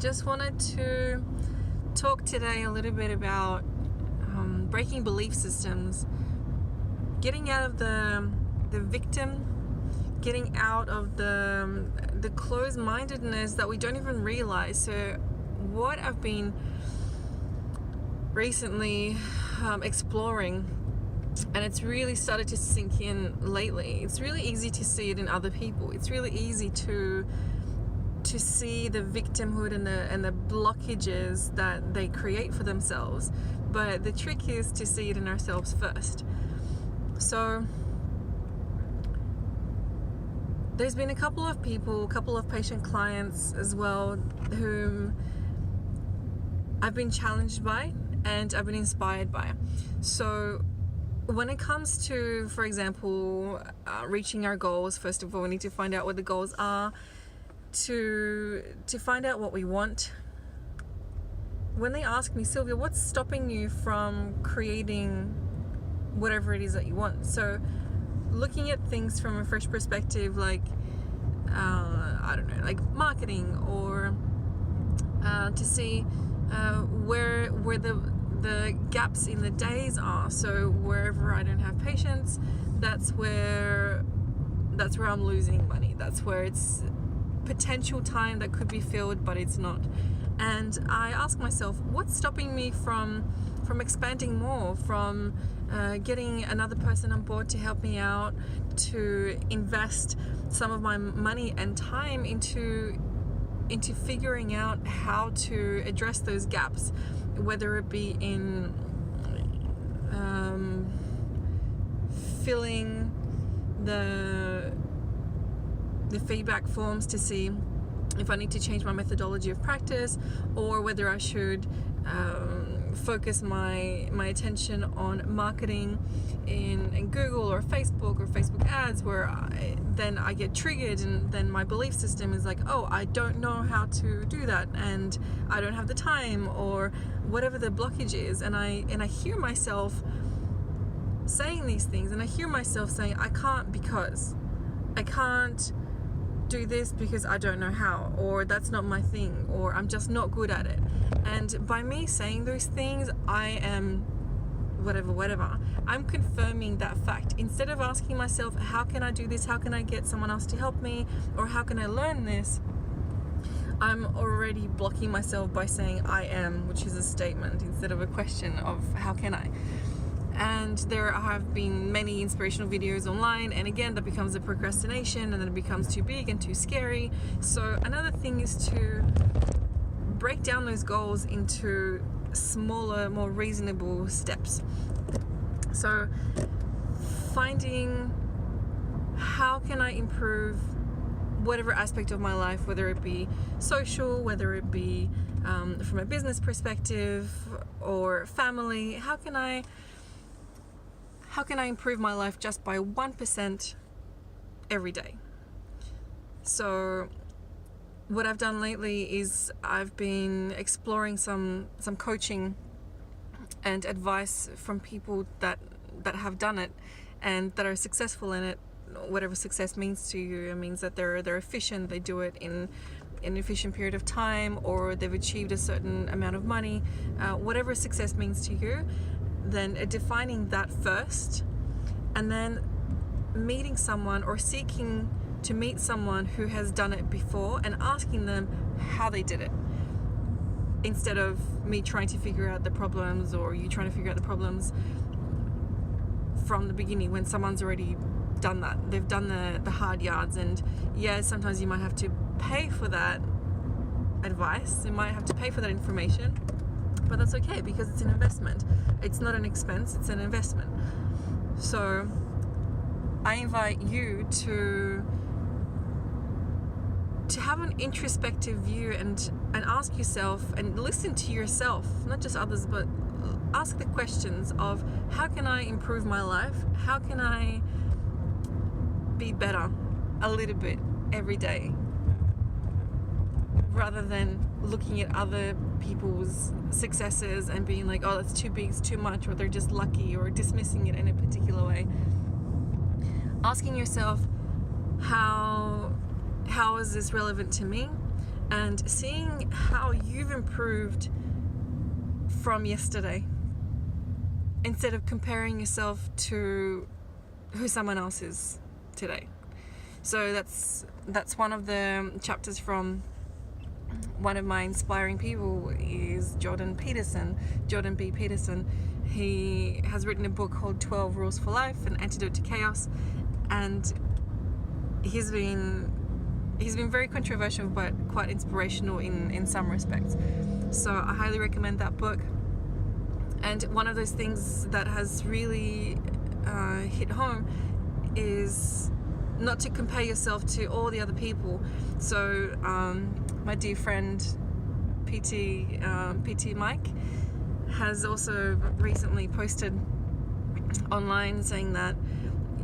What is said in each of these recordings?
just wanted to talk today a little bit about breaking belief systems, getting out of the victim, getting out of the closed-mindedness that we don't even realize. So what I've been recently exploring, and it's really started to sink in lately, it's really easy to see it in other people. It's really easy to see the victimhood and the blockages that they create for themselves, but the trick is to see it in ourselves first. So there's been a couple of patient clients as well, whom I've been challenged by and I've been inspired by. So when it comes to, for example, reaching our goals, first of all, we need to find out what the goals are, to find out what we want. When they ask me, Sylvia, what's stopping you from creating whatever it is that you want? So looking at things from a fresh perspective, like I don't know, like marketing, or to see where the gaps in the days are. So wherever I don't have patients, that's where I'm losing money. That's where it's potential time that could be filled, but it's not. And I ask myself, what's stopping me from expanding more, from getting another person on board to help me out, to invest some of my money and time into figuring out how to address those gaps, whether it be in filling the feedback forms to see if I need to change my methodology of practice, or whether I should focus my attention on marketing in Google or Facebook ads, where then I get triggered, and then my belief system is like, oh, I don't know how to do that, and I don't have the time, or whatever the blockage is. And I hear myself saying these things, and I hear myself saying, I can't do this because I don't know how, or that's not my thing, or I'm just not good at it. And by me saying those things, I am whatever, I'm confirming that fact. Instead of asking myself, how can I do this, how can I get someone else to help me, or how can I learn this, I'm already blocking myself by saying I am, which is a statement instead of a question of how can I. And there have been many inspirational videos online, and again, that becomes a procrastination, and then it becomes too big and too scary. So another thing is to break down those goals into smaller, more reasonable steps. So finding how can I improve whatever aspect of my life, whether it be social, whether it be from a business perspective or family, how can I improve my life just by 1% every day? So what I've done lately is I've been exploring some coaching and advice from people that have done it and that are successful in it. Whatever success means to you, it means that they're efficient, they do it in an efficient period of time, or they've achieved a certain amount of money. Whatever success means to you, then defining that first, and then meeting someone or seeking to meet someone who has done it before and asking them how they did it, instead of me trying to figure out the problems, or you trying to figure out the problems from the beginning when someone's already done that. They've done the hard yards. And yeah, sometimes you might have to pay for that advice, you might have to pay for that information, but that's okay, because it's an investment. It's not an expense, it's an investment. So I invite you to have an introspective view and ask yourself and listen to yourself, not just others, but ask the questions of, how can I improve my life? How can I be better a little bit every day? Rather than looking at other people's successes and being like, oh, that's too big, it's too much, or they're just lucky, or dismissing it in a particular way. Asking yourself, how is this relevant to me? and seeing how you've improved from yesterday instead of comparing yourself to who someone else is today. So that's one of the chapters from one of my inspiring people is Jordan B. Peterson. He has written a book called 12 Rules for Life, An Antidote to Chaos, and he's been very controversial but quite inspirational in some respects. So I highly recommend that book. And one of those things that has really hit home is not to compare yourself to all the other people. So my dear friend PT Mike has also recently posted online saying that,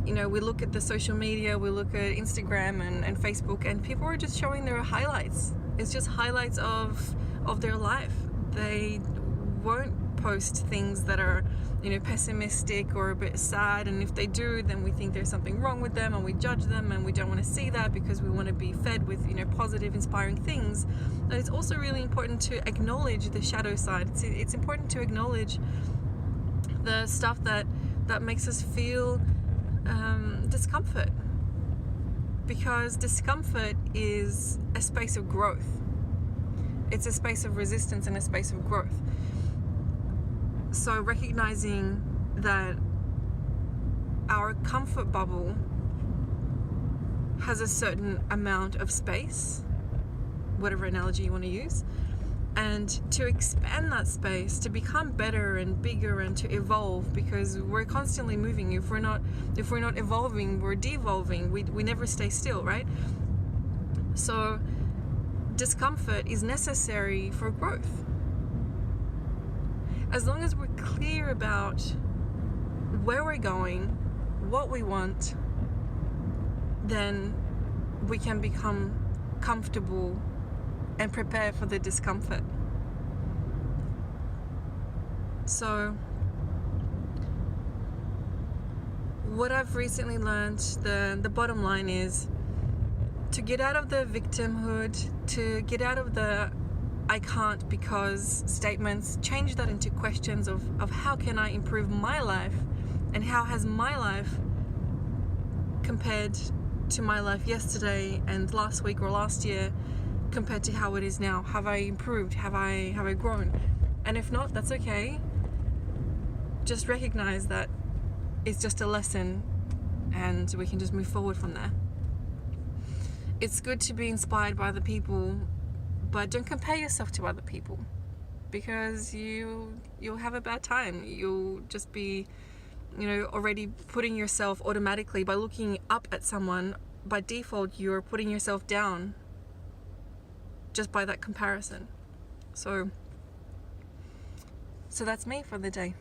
you know, we look at the social media, we look at Instagram and Facebook, and people are just showing their highlights. It's just highlights of their life. They won't post things that are, you know, pessimistic or a bit sad, and if they do, then we think there's something wrong with them and we judge them, and we don't want to see that because we want to be fed with, you know, positive, inspiring things. But it's also really important to acknowledge the shadow side. It's important to acknowledge the stuff that makes us feel discomfort, because discomfort is a space of growth. It's a space of resistance and a space of growth. So recognizing that our comfort bubble has a certain amount of space, whatever analogy you want to use, and to expand that space, to become better and bigger and to evolve, because we're constantly moving. If we're not evolving, we're devolving. We never stay still, right? So discomfort is necessary for growth. As long as we're clear about where we're going, what we want, then we can become comfortable and prepare for the discomfort. So what I've recently learned, the bottom line is to get out of the victimhood, to get out of the I can't because statements, change that into questions of how can I improve my life, and how has my life compared to my life yesterday and last week or last year compared to how it is now. Have I improved? Have I grown? And if not, that's okay. Just recognize that it's just a lesson and we can just move forward from there. It's good to be inspired by the people, but don't compare yourself to other people, because you'll have a bad time. You'll just be, you know, already putting yourself automatically by looking up at someone. By default, you're putting yourself down just by that comparison. So that's me for the day.